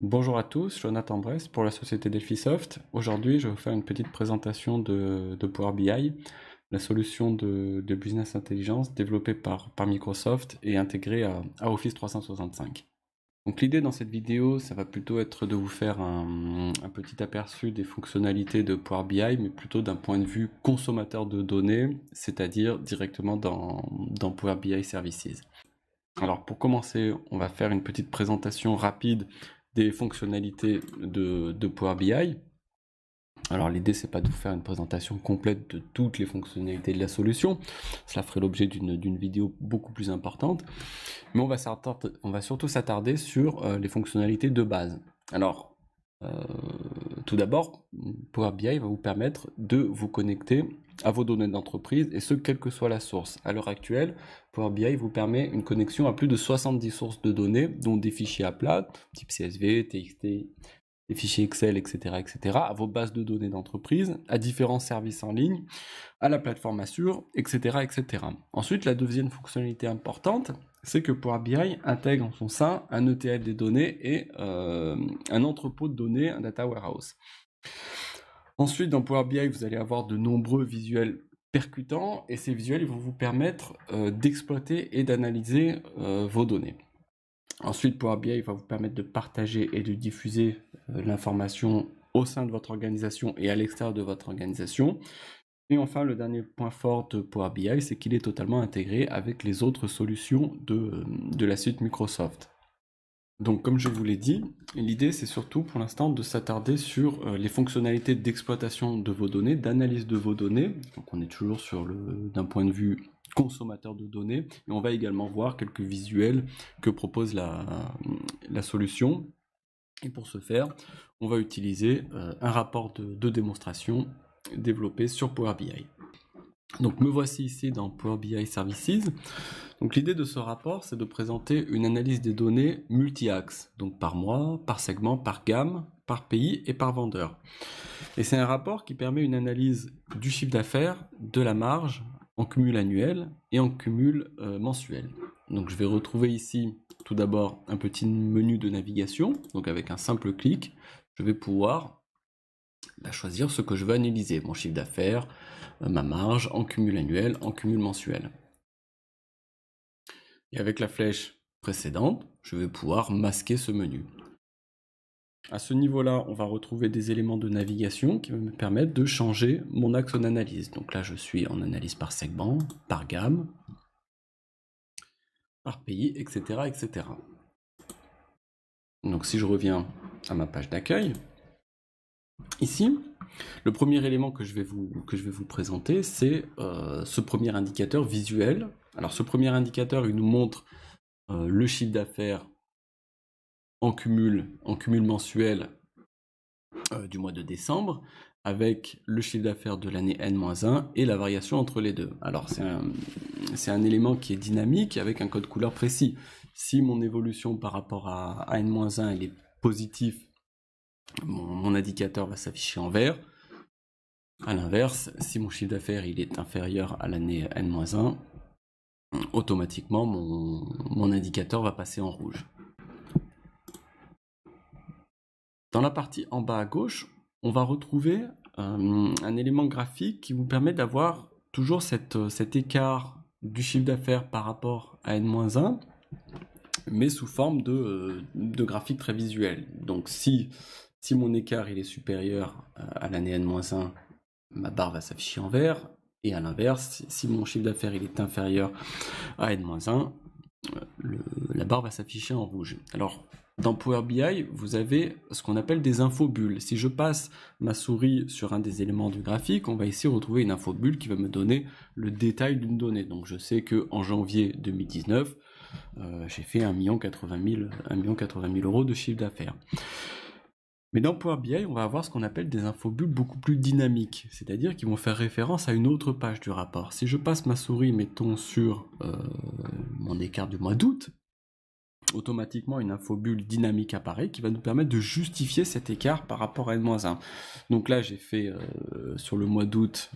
Bonjour à tous, Jonathan Brest pour la société Delphisoft. Aujourd'hui, je vais vous faire une petite présentation de Power BI, la solution de business intelligence développée par Microsoft et intégrée à Office 365. Donc l'idée dans cette vidéo, ça va plutôt être de vous faire un petit aperçu des fonctionnalités de Power BI, mais plutôt d'un point de vue consommateur de données, c'est-à-dire directement dans Power BI Services. Alors pour commencer, on va faire une petite présentation rapide des fonctionnalités de Power BI. Alors l'idée c'est pas de vous faire une présentation complète de toutes les fonctionnalités de la solution, cela ferait l'objet d'une vidéo beaucoup plus importante, mais on va surtout s'attarder sur les fonctionnalités de base. Alors euh, tout d'abord, Power BI va vous permettre de vous connecter à vos données d'entreprise, et ce, quelle que soit la source. À l'heure actuelle, Power BI vous permet une connexion à plus de 70 sources de données, dont des fichiers à plat, type CSV, TXT, des fichiers Excel, etc., etc., à vos bases de données d'entreprise, à différents services en ligne, à la plateforme Assure, etc., etc. Ensuite, la deuxième fonctionnalité importante, c'est que Power BI intègre en son sein un ETL des données et un entrepôt de données, un data warehouse. Ensuite, dans Power BI, vous allez avoir de nombreux visuels percutants, et ces visuels vont vous permettre d'exploiter et d'analyser vos données. Ensuite, Power BI va vous permettre de partager et de diffuser l'information au sein de votre organisation et à l'extérieur de votre organisation. Et enfin, le dernier point fort de Power BI, c'est qu'il est totalement intégré avec les autres solutions de la suite Microsoft. Donc, comme je vous l'ai dit, l'idée c'est surtout pour l'instant de s'attarder sur les fonctionnalités d'exploitation de vos données, d'analyse de vos données. Donc, on est toujours d'un point de vue consommateur de données, et on va également voir quelques visuels que propose la solution. Et pour ce faire, on va utiliser un rapport de démonstration développé sur Power BI. Donc me voici ici dans Power BI Services. Donc l'idée de ce rapport, c'est de présenter une analyse des données multi-axes, donc par mois, par segment, par gamme, par pays et par vendeur. Et c'est un rapport qui permet une analyse du chiffre d'affaires, de la marge, en cumul annuel et en cumul mensuel. Donc je vais retrouver ici tout d'abord un petit menu de navigation, donc avec un simple clic, je vais pouvoir choisir ce que je veux analyser, mon chiffre d'affaires, ma marge, en cumul annuel, en cumul mensuel. Et avec la flèche précédente, je vais pouvoir masquer ce menu. À ce niveau-là, on va retrouver des éléments de navigation qui vont me permettre de changer mon axe d'analyse. Donc là, je suis en analyse par segment, par gamme, par pays, etc., etc. Donc si je reviens à ma page d'accueil, ici, le premier élément que je vais vous présenter, c'est ce premier indicateur visuel. Alors ce premier indicateur, il nous montre le chiffre d'affaires en cumul mensuel du mois de décembre, avec le chiffre d'affaires de l'année N-1 et la variation entre les deux. Alors c'est un élément qui est dynamique avec un code couleur précis. Si mon évolution par rapport à N-1 elle est positive, mon indicateur va s'afficher en vert. A l'inverse, si mon chiffre d'affaires il est inférieur à l'année N-1, automatiquement mon indicateur va passer en rouge. Dans la partie en bas à gauche, on va retrouver un élément graphique qui vous permet d'avoir toujours cet écart du chiffre d'affaires par rapport à N-1, mais sous forme de graphique très visuel. Donc si mon écart il est supérieur à l'année N-1, ma barre va s'afficher en vert, et à l'inverse, si mon chiffre d'affaires il est inférieur à N-1, la barre va s'afficher en rouge. Alors, dans Power BI, vous avez ce qu'on appelle des infobulles. Si je passe ma souris sur un des éléments du graphique, on va ici retrouver une infobulle qui va me donner le détail d'une donnée. Donc je sais qu'en janvier 2019, j'ai fait 1,80 million € de chiffre d'affaires. Mais dans Power BI, on va avoir ce qu'on appelle des infobulles beaucoup plus dynamiques, c'est-à-dire qui vont faire référence à une autre page du rapport. Si je passe ma souris, mettons, sur mon écart du mois d'août, automatiquement une infobulle dynamique apparaît qui va nous permettre de justifier cet écart par rapport à n-1. Donc là, j'ai fait sur le mois d'août,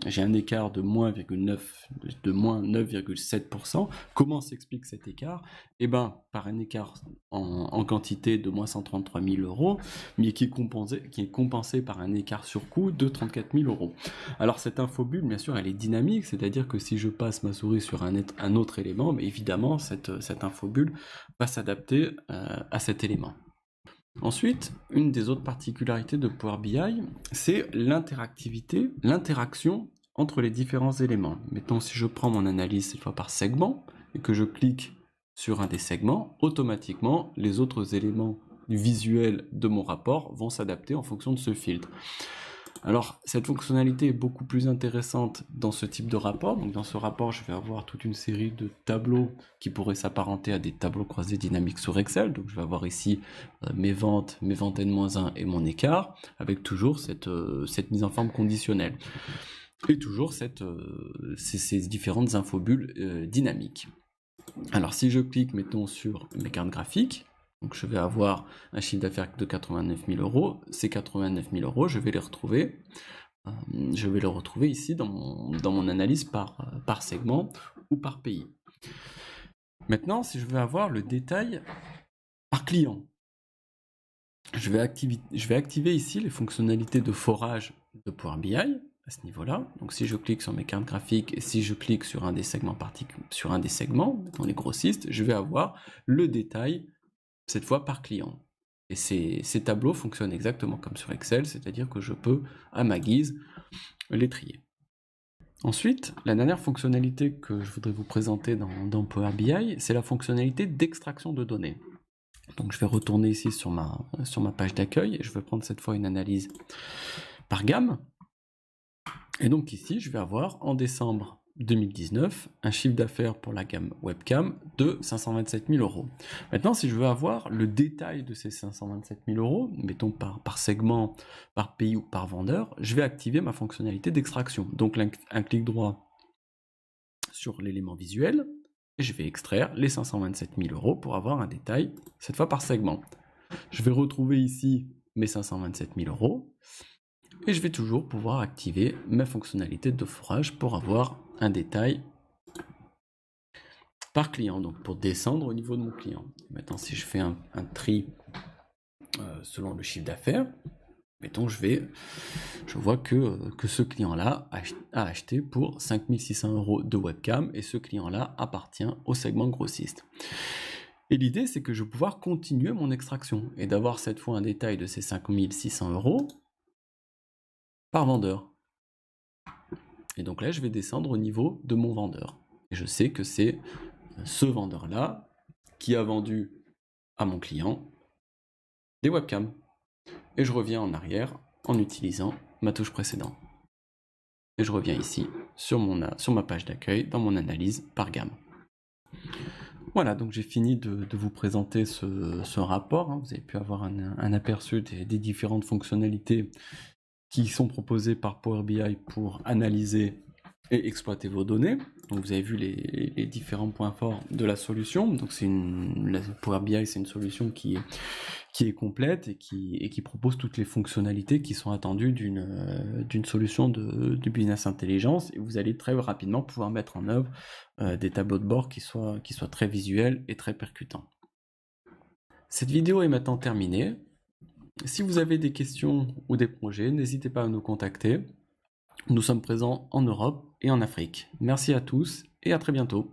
j'ai un écart de moins 9,7%. Comment s'explique cet écart? Eh bien, par un écart en quantité de moins 133 000 euros, mais qui est compensé par un écart sur coût de 34 000 euros. Alors cette infobulle, bien sûr, elle est dynamique, c'est-à-dire que si je passe ma souris sur un autre élément, mais évidemment, cette infobulle va s'adapter à cet élément. Ensuite, une des autres particularités de Power BI, c'est l'interactivité, l'interaction entre les différents éléments. Mettons, si je prends mon analyse cette fois par segment, et que je clique sur un des segments, automatiquement, les autres éléments visuels de mon rapport vont s'adapter en fonction de ce filtre. Alors, cette fonctionnalité est beaucoup plus intéressante dans ce type de rapport. Donc, dans ce rapport, je vais avoir toute une série de tableaux qui pourraient s'apparenter à des tableaux croisés dynamiques sur Excel. Donc, je vais avoir ici mes ventes N-1 et mon écart, avec toujours cette mise en forme conditionnelle. Et toujours ces différentes infobules dynamiques. Alors, si je clique, mettons, sur mes cartes graphiques, donc je vais avoir un chiffre d'affaires de 89 000 euros. Ces 89 000 euros, je vais les retrouver. Ici dans mon analyse par segment ou par pays. Maintenant, si je veux avoir le détail par client, je vais activer ici les fonctionnalités de forage de Power BI à ce niveau-là. Donc si je clique sur mes cartes graphiques et si je clique sur un des segments dans les grossistes, je vais avoir le détail cette fois par client. Et ces tableaux fonctionnent exactement comme sur Excel, c'est-à-dire que je peux, à ma guise, les trier. Ensuite, la dernière fonctionnalité que je voudrais vous présenter dans Power BI, c'est la fonctionnalité d'extraction de données. Donc je vais retourner ici sur ma page d'accueil, et je vais prendre cette fois une analyse par gamme. Et donc ici, je vais avoir en décembre 2019, un chiffre d'affaires pour la gamme webcam de 527 000 euros. Maintenant, si je veux avoir le détail de ces 527 000 euros, mettons par segment, par pays ou par vendeur, je vais activer ma fonctionnalité d'extraction. Donc un clic droit sur l'élément visuel, et je vais extraire les 527 000 euros pour avoir un détail, cette fois par segment. Je vais retrouver ici mes 527 000 euros, et je vais toujours pouvoir activer ma fonctionnalité de forage pour avoir un détail par client, donc pour descendre au niveau de mon client. Maintenant, si je fais un tri selon le chiffre d'affaires, mettons, je vois que ce client-là a acheté pour 5 600 euros de webcam, et ce client-là appartient au segment grossiste. Et l'idée, c'est que je vais pouvoir continuer mon extraction, et d'avoir cette fois un détail de ces 5 600 euros par vendeur. Et donc là, je vais descendre au niveau de mon vendeur. Et je sais que c'est ce vendeur-là qui a vendu à mon client des webcams. Et je reviens en arrière en utilisant ma touche précédente. Et je reviens ici sur ma page d'accueil dans mon analyse par gamme. Voilà, donc j'ai fini de vous présenter ce rapport. Vous avez pu avoir un aperçu des différentes fonctionnalités qui sont proposées par Power BI pour analyser et exploiter vos données. Donc vous avez vu les différents points forts de la solution. Donc la Power BI, c'est une solution qui est complète et qui propose toutes les fonctionnalités qui sont attendues d'une solution de business intelligence, et vous allez très rapidement pouvoir mettre en œuvre des tableaux de bord qui soient très visuels et très percutants. Cette vidéo est maintenant terminée. Si vous avez des questions ou des projets, n'hésitez pas à nous contacter. Nous sommes présents en Europe et en Afrique. Merci à tous et à très bientôt.